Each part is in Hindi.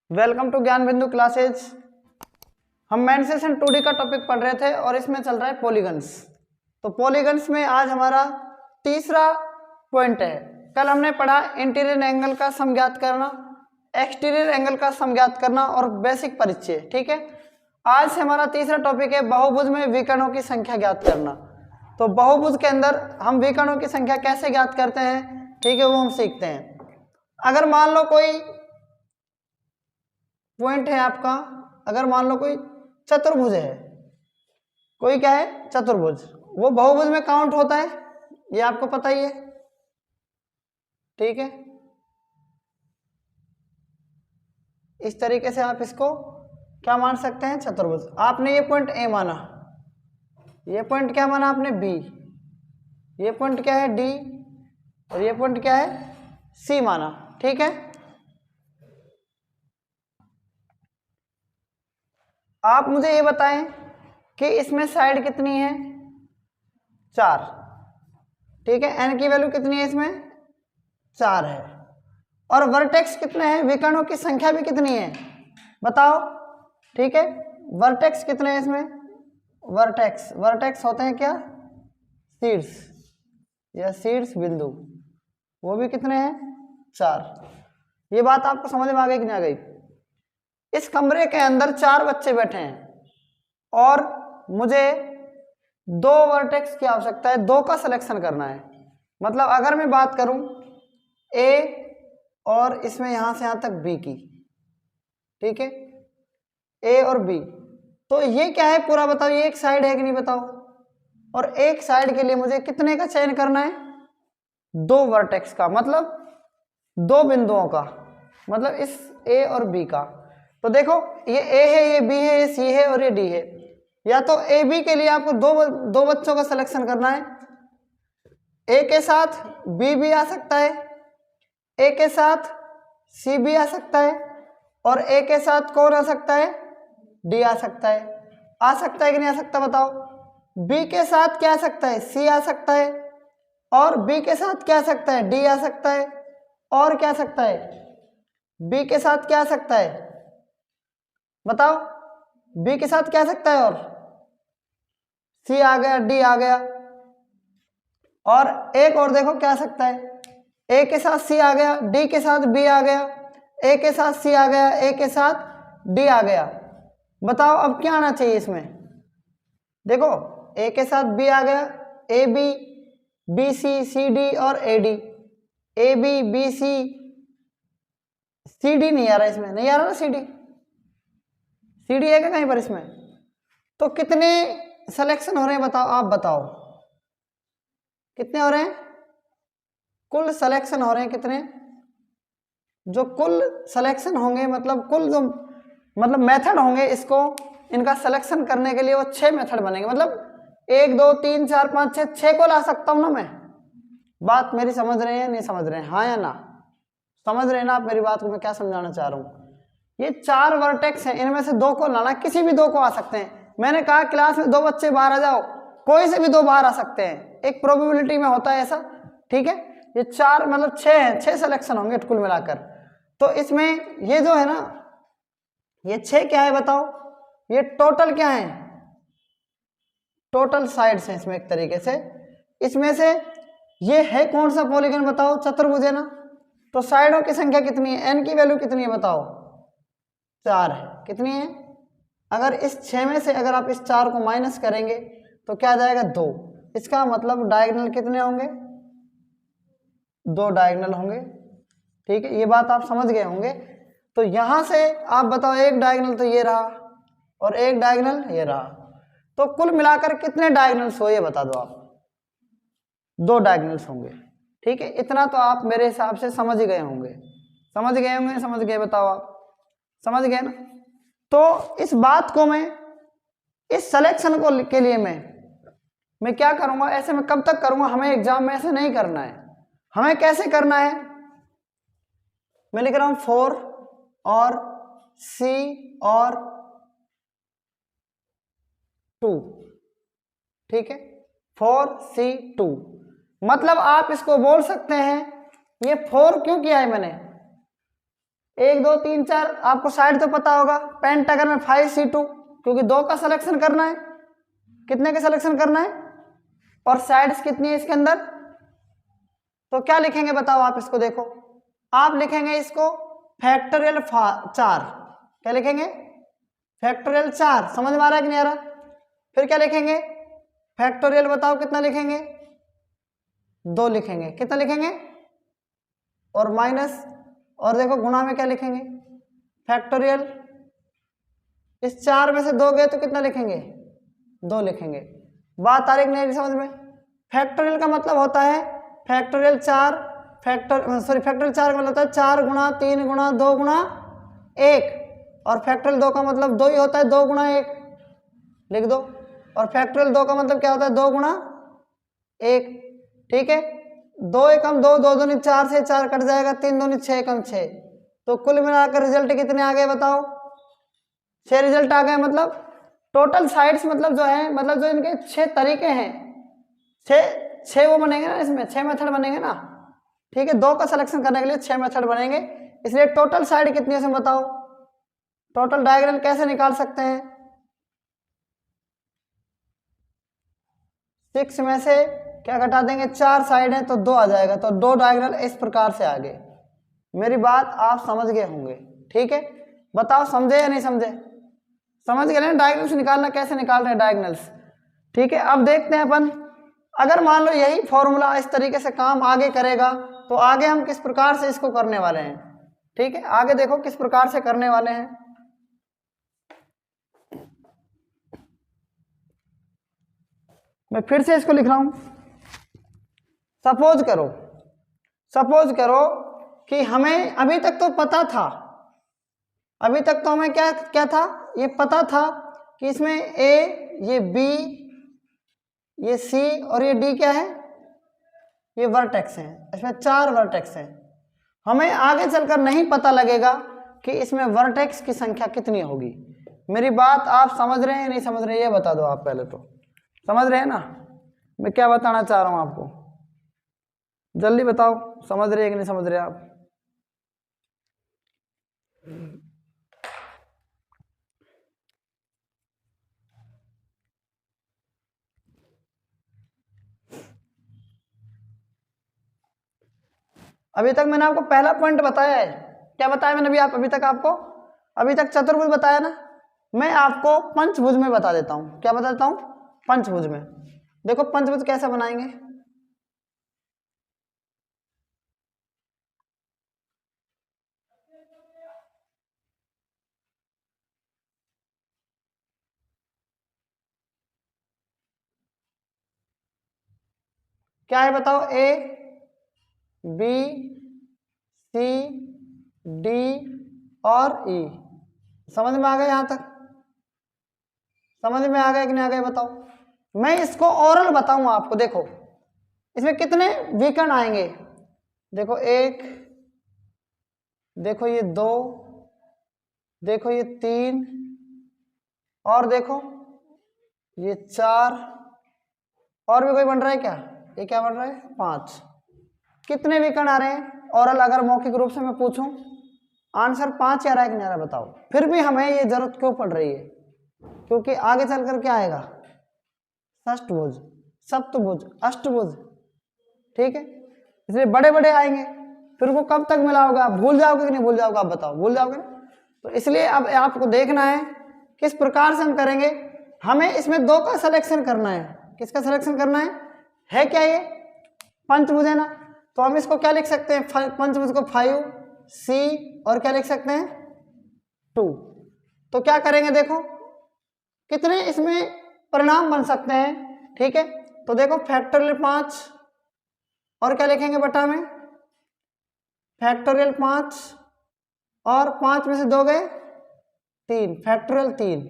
वेलकम टू ज्ञान बिंदु क्लासेज। हम मेंसुरेशन 2D का टॉपिक पढ़ रहे थे और इसमें चल रहा है पॉलीगन्स। तो पॉलीगन्स में आज हमारा तीसरा पॉइंट है। कल हमने पढ़ा इंटीरियर एंगल का सम ज्ञात करना, एक्सटीरियर एंगल का सम ज्ञात करना और बेसिक परिचय। ठीक है, आज से हमारा तीसरा टॉपिक है बहुभुज में विकर्णों की संख्या ज्ञात करना। तो बहुभुज के अंदर हम विकर्णों की संख्या कैसे ज्ञात करते हैं, ठीक है, वो हम सीखते हैं। अगर मान लो कोई पॉइंट है आपका, अगर मान लो कोई चतुर्भुज है, कोई क्या है चतुर्भुज, वो बहुभुज में काउंट होता है, ये आपको पता ही है। ठीक है, इस तरीके से आप इसको क्या मान सकते हैं, चतुर्भुज। आपने ये पॉइंट ए माना, ये पॉइंट क्या माना आपने बी, ये पॉइंट क्या है डी और ये पॉइंट क्या है सी माना। ठीक है, आप मुझे ये बताएं कि इसमें साइड कितनी है, 4। ठीक है, एन की वैल्यू कितनी है इसमें, 4 है। और वर्टेक्स कितने हैं, विकर्णों की संख्या भी कितनी है बताओ। ठीक है, वर्टेक्स कितने हैं इसमें, वर्टेक्स होते हैं क्या, शीर्ष या शीर्ष बिंदु, वो भी कितने हैं, 4। ये बात आपको समझ में आ गई कि नहीं आ गई। इस कमरे के अंदर 4 बच्चे बैठे हैं और मुझे 2 वर्टेक्स की आवश्यकता है, 2 का सिलेक्शन करना है। मतलब अगर मैं बात करूं ए और इसमें यहां से यहां तक बी की, ठीक है, ए और बी, तो ये क्या है पूरा बताओ, ये एक साइड है कि नहीं बताओ। और एक साइड के लिए मुझे कितने का चयन करना है, 2 वर्टेक्स का, मतलब 2 बिंदुओं का, मतलब इस ए और बी का। तो देखो ये ए है, ये बी है, ये सी है और ये डी है। या तो ए बी के लिए आपको दो बच्चों का सिलेक्शन करना है, ए के साथ बी भी आ सकता है, ए के साथ सी भी आ सकता है और ए के साथ कौन आ सकता है, डी आ सकता है। आ सकता है कि नहीं आ सकता बताओ। बी के साथ क्या आ सकता है, सी आ सकता है, और बी के साथ क्या आ सकता है, डी आ सकता है, और क्या आ सकता है, बी के साथ क्या आ सकता है बताओ, बी के साथ क्या आ सकता है, और सी आ गया, डी आ गया, और एक और देखो क्या आ सकता है, ए के साथ सी आ गया, डी के साथ बी आ गया, ए के साथ सी आ गया, ए के साथ डी आ गया। बताओ अब क्या आना चाहिए इसमें, देखो ए के साथ बी आ गया, A B, B C, C D और A D, A B, B C, C D नहीं आ रहा इसमें, नहीं आ रहा ना सी डी, सी डी है क्या कहीं पर इसमें। तो कितने सिलेक्शन हो रहे हैं बताओ, आप बताओ कितने हो रहे हैं, कुल सिलेक्शन हो रहे हैं कितने, जो कुल सिलेक्शन होंगे, मतलब कुल जो मतलब मेथड होंगे इसको, इनका सिलेक्शन करने के लिए वो 6 मेथड बनेंगे। मतलब 1 2 3 4 5 6 को ला सकता हूं ना मैं। बात मेरी समझ रहे हैं, नहीं समझ रहे हैं, हाँ या ना, समझ रहे हैं ना आप मेरी बात को, मैं क्या समझाना चाह रहा हूं। ये 4 वर्टेक्स हैं, इनमें से 2 को लाना, किसी भी 2 को आ सकते हैं। मैंने कहा क्लास में 2 बच्चे बाहर आ जाओ, कोई से भी 2 बाहर आ सकते हैं, एक प्रोबेबिलिटी में होता है ऐसा। ठीक है, ये 4 मतलब 6 हैं, 6 सिलेक्शन होंगे कुल मिलाकर। तो इसमें ये जो है ना, ये 6 क्या है बताओ, ये टोटल क्या है, टोटल साइड्स हैं इसमें एक तरीके से। इसमें से ये है कौन सा पॉलीगन बताओ, चतुर्भुज है ना। तो साइडों की संख्या कितनी है, एन की वैल्यू कितनी है बताओ, 4 है। कितनी है, अगर इस 6 में से अगर आप इस 4 को माइनस करेंगे तो क्या आ जाएगा, 2। इसका मतलब डायगोनल कितने होंगे, 2 डायगोनल होंगे। ठीक है, ये बात आप समझ गए होंगे। तो यहां से आप बताओ, एक डायगोनल तो ये रहा और एक डायगोनल ये रहा, तो कुल मिलाकर कितने डायगोनल्स हो ये बता दो आप, 2 डायगोनल्स होंगे। ठीक है, इतना तो आप मेरे हिसाब से समझ गए होंगे, समझ गए होंगे, समझ गए बताओ आप, समझ गए ना। तो इस बात को मैं, इस सिलेक्शन को के लिए मैं क्या करूंगा, ऐसे मैं कब तक करूंगा, हमें एग्जाम में ऐसे नहीं करना है। हमें कैसे करना है, मैं लिख रहा हूं 4 और C और 2। ठीक है, 4C2, मतलब आप इसको बोल सकते हैं, ये 4 क्यों किया है मैंने, 1 2 3 4, आपको साइड तो पता होगा। पेंटागन में 5C2, क्योंकि 2 का सिलेक्शन करना है। कितने का सिलेक्शन करना है? और साइड्स कितनी है इसके अंदर? तो क्या लिखेंगे बताओ आप इसको? देखो आप लिखेंगे इसको फैक्टोरियल 4। क्या लिखेंगे? फैक्टोरियल 4। समझ में आ रहा है कि नहीं आ रहा? फिर क्या लिखेंगे? फैक्टोरियल बताओ कितना लिखेंगे? 2 लिखेंगे। कितना लिखेंगे? और माइनस, और देखो गुणा में क्या लिखेंगे? फैक्टोरियल। इस 4 में से 2 गए तो कितना लिखेंगे? 2 लिखेंगे। बात आ रही नहीं समझ में? फैक्टोरियल का मतलब होता है फैक्टोरियल 4, फैक्टोरियल 4 का मतलब होता है 4 गुणा 3 गुणा 2 गुणा 1, और फैक्टोरियल 2 का मतलब 2 ही होता है, 2 गुणा 1 लिख दो। और फैक्टोरियल 2 का मतलब क्या होता है? 2 गुणा 1। ठीक है, 2 एकम 2, 2 दूनी 4 से 4 कट जाएगा, 3 दूनी 6 एकम 6। तो कुल मिलाकर रिजल्ट कितने आ गए बताओ? 6 रिजल्ट आ गए। मतलब टोटल साइड्स मतलब जो है, मतलब जो इनके 6 तरीके हैं, 6 वो बनेंगे ना, इसमें 6 मेथड बनेंगे ना। ठीक है, 2 का सिलेक्शन करने के लिए 6 मेथड बनेंगे। इसलिए टोटल साइड कितनी है इसमें बताओ? टोटल डायगोनल कैसे निकाल सकते हैं? 6 में से क्या घटा देंगे? 4 साइड है तो 2 आ जाएगा, तो 2 डायगोनल इस प्रकार से आ गए। मेरी बात आप समझ गए होंगे। ठीक है, बताओ समझे या नहीं समझे? समझ गए ना डायगोनल्स निकालना कैसे निकाल रहे हैं डायगोनल्स। ठीक है, अब देखते हैं अपन, अगर मान लो यही फॉर्मूला इस तरीके से काम आगे करेगा तो आगे हम किस प्रकार से इसको करने वाले हैं। ठीक है, आगे देखो किस प्रकार से करने वाले हैं। मैं फिर से इसको लिख रहा हूं। सपोज करो कि हमें अभी तक तो पता था, अभी तक तो हमें क्या क्या था? ये पता था कि इसमें ए, ये बी, ये सी और ये डी क्या है? ये वर्टेक्स हैं। इसमें 4 वर्टेक्स हैं। हमें आगे चलकर नहीं पता लगेगा कि इसमें वर्टेक्स की संख्या कितनी होगी। मेरी बात आप समझ रहे हैं नहीं समझ रहे? ये बता दो आप पहले तो। समझ रहे हैं ना मैं क्या बताना चाह रहा हूं आपको? जल्दी बताओ, समझ रहे हैं कि नहीं समझ रहे आप? अभी तक मैंने आपको पहला पॉइंट बताया है। क्या बताया मैंने अभी तक आपको? अभी तक चतुर्भुज बताया ना। मैं आपको पंचभुज में बता देता हूं। क्या बता देता हूं? पंचभुज में। देखो पंचभुज कैसे बनाएंगे। क्या है बताओ? ए, बी, सी, डी और ई। समझ में आ गया? यहां तक समझ में आ गया कि नहीं आ गया बताओ? मैं इसको ओरल बताऊंगा आपको। देखो इसमें कितने विकर्ण आएंगे। देखो 1, देखो ये 2, देखो ये 3, और देखो ये 4, और भी कोई बन रहा है क्या? ये क्या बन रहा है? 5। कितने विकर्ण आ रहे हैं ओरल? अगर मौखिक रूप से मैं पूछूं, आंसर 5 आ रहा है कि नहीं आ रहा बताओ? फिर भी हमें ये जरूरत क्यों पड़ रही है? क्योंकि आगे चलकर क्या आएगा? षष्ठभुज, सप्तभुज, अष्टभुज। ठीक है, इसलिए बड़े बड़े आएंगे। फिर वो कब तक मिलाओगे? आप भूल जाओगे कि नहीं भूल जाओगे? आप बताओ, भूल जाओगे ना? तो इसलिए अब आपको देखना है किस प्रकार से हम करेंगे। हमें इसमें 2 का सिलेक्शन करना है। किसका सिलेक्शन करना है क्या? ये पंचभुज है ना। तो हम इसको क्या लिख सकते हैं? पंचभुज को 5, सी, और क्या लिख सकते हैं? 2। तो क्या करेंगे? देखो कितने इसमें परिणाम बन सकते हैं। ठीक है, तो देखो फैक्टोरियल 5, और क्या लिखेंगे बटा में? फैक्टोरियल 5, और 5 में से 2 गए 3, फैक्टोरियल 3।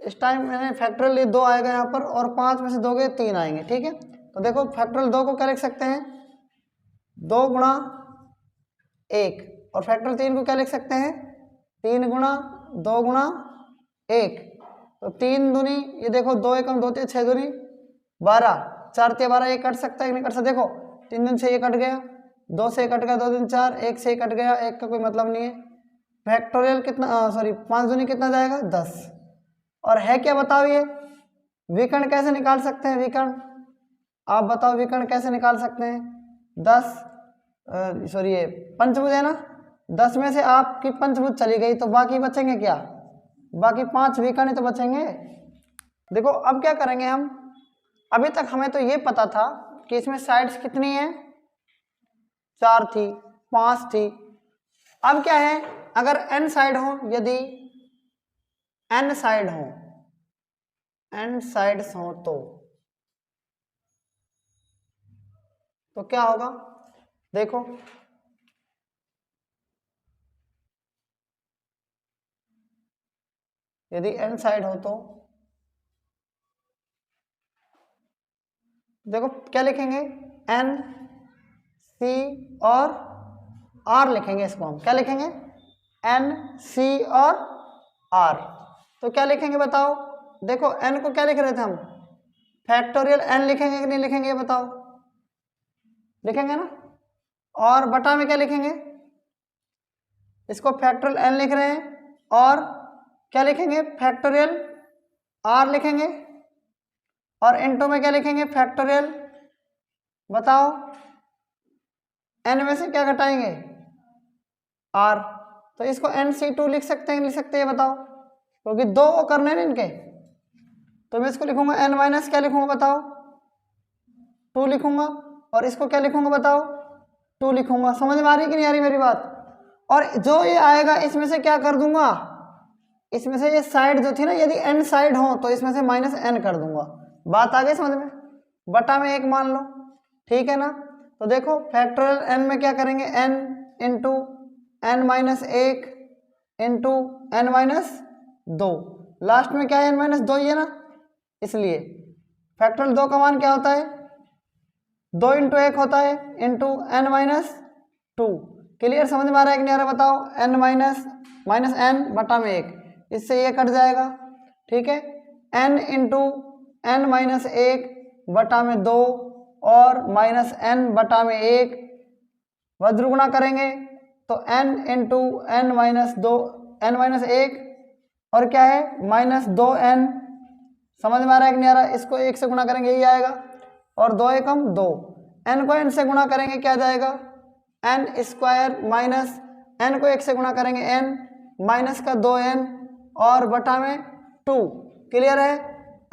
इस टाइम मैंने फैक्टोरियल ये 2 आएगा यहाँ पर, और 5 में से 2 गए 3 आएंगे। ठीक है, तो देखो फैक्टोरियल 2 को क्या लिख सकते हैं? 2 गुणा 1, और फैक्टोरियल 3 को क्या लिख सकते हैं? 3 गुणा 2 गुणा 1। तो 3 दूनी, ये देखो 2 एकम 2 6 दूनी 12, 4 3 12, ये कट सकता है कि नहीं कट सकता? देखो 3 दूनी 6, ये कट गया, 2 से कट गया 2 दूनी 4, 1 से कट गया, 1 का कोई मतलब नहीं है। फैक्टोरियल कितना, सॉरी 5 दूनी कितना जाएगा 10। और है क्या बताओ ये, विकर्ण कैसे निकाल सकते हैं, विकर्ण आप बताओ विकर्ण कैसे निकाल सकते हैं। 10 सॉरी ये पंचभुज है ना, 10 में से आपकी पंचभुज चली गई तो बाकी बचेंगे क्या, बाकी 5 विकर्ण तो बचेंगे। देखो अब क्या करेंगे हम, अभी तक हमें तो ये पता था कि इसमें साइड्स कितनी है, 4 थी, 5 थी। अब क्या है, अगर n साइड हो, यदि n साइड हो, n साइड्स हो तो क्या होगा, देखो यदि n साइड हो तो देखो क्या लिखेंगे, n c और r लिखेंगे, इसको हम क्या लिखेंगे, n c और r। तो क्या लिखेंगे बताओ, देखो n को क्या लिख रहे थे हम, फैक्टोरियल n लिखेंगे कि नहीं लिखेंगे, ये बताओ, लिखेंगे ना। और बटा में क्या लिखेंगे, इसको फैक्टोरियल n लिख रहे हैं, और क्या लिखेंगे, फैक्टोरियल r लिखेंगे, और इनटू में क्या लिखेंगे, फैक्टोरियल, बताओ n में से क्या घटाएंगे, r। तो इसको nc2 लिख सकते हैं, लिख सकते हैं, बताओ, क्योंकि 2 करने हैं इनके, तो मैं इसको लिखूंगा n माइनस क्या लिखूंगा बताओ, 2 लिखूंगा, और इसको क्या लिखूंगा बताओ, 2 लिखूंगा। समझ में आ रही कि नहीं आ रही मेरी बात। और जो ये आएगा इसमें से क्या कर दूंगा, इसमें से ये साइड जो थी ना, यदि n साइड हो तो इसमें से माइनस n कर दूंगा। बात आ गई समझ में, बटा में 1 मान लो, ठीक है ना। तो देखो फैक्टोरियल n में क्या करेंगे, n into n minus 1 into n minus 2, last में क्या है n माइनस 2 ही है ना, इसलिए फैक्टोरियल 2 का मान क्या होता है, 2 इंटू 1 होता है, इंटू n माइनस 2। क्लियर, समझ में आ रहा है कि नहीं आ रहा बताओ, n माइनस n बटा में 1, इससे ये कट जाएगा, ठीक है। n इंटू n माइनस 1 बटा में 2 और माइनस n बटा में 1, वज्र गुणा करेंगे तो n into n minus 2, n minus 1 और क्या है माइनस 2n। समझ में आ रहा है कि नहीं आ रहा, इसको 1 से गुणा करेंगे यही आएगा, और 2 एकम 2, n को n से गुणा करेंगे क्या जाएगा, n स्क्वायर माइनस n को 1 से गुणा करेंगे n माइनस का 2n और बटा में 2। क्लियर है,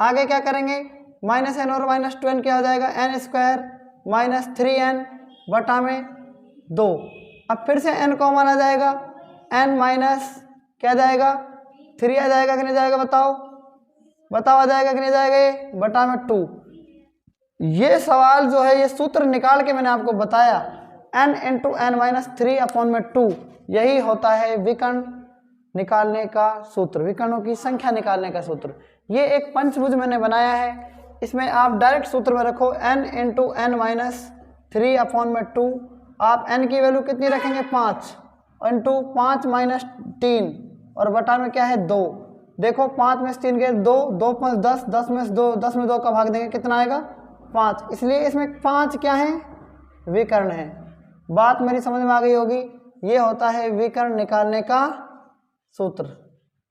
आगे क्या करेंगे, माइनस n और माइनस 2n क्या हो जाएगा, n स्क्वायर माइनस 3n बटा में 2। अब फिर से n कॉमन आ जाएगा, n माइनस क्या जाएगा 3 आ जाएगा कि नहीं जाएगा, बताओ बताओ, आ जाएगा कि नहीं जाएगा, ये बटा में 2। ये सवाल जो है, ये सूत्र निकाल के मैंने आपको बताया, n into n minus 3 upon में 2, यही होता है विकर्ण निकालने का सूत्र, विकर्णों की संख्या निकालने का सूत्र। ये एक पंचभुज मैंने बनाया है, इसमें आप डायरेक्ट सूत्र में रखो n into n minus 3 upon में 2। आप n की वैल्यू कितनी रखेंगे 5, इंटू 5 माइनस 3 और बटा में क्या है 2। देखो 5 में से 3 गए 2, 2 5 10, 10 में से 2, 10 में 2 का भाग देंगे कितना आएगा 5, इसलिए इसमें 5 क्या है विकर्ण है। बात मेरी समझ में आ गई होगी, ये होता है विकर्ण निकालने का सूत्र,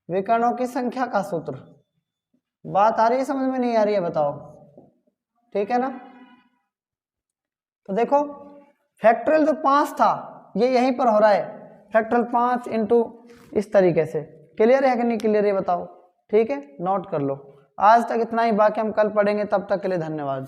विकर्णों की संख्या का सूत्र। बात आ रही है समझ में, नहीं आ रही है बताओ, ठीक है ना। तो देखो फैक्टोरियल जो 5 था ये यहीं पर हो रहा है, फैक्टोरियल 5 इंटू इस तरीके से। क्लियर है कि नहीं क्लियर है बताओ, ठीक है, नोट कर लो। आज तक इतना ही, बाकी हम कल पढ़ेंगे, तब तक के लिए धन्यवाद।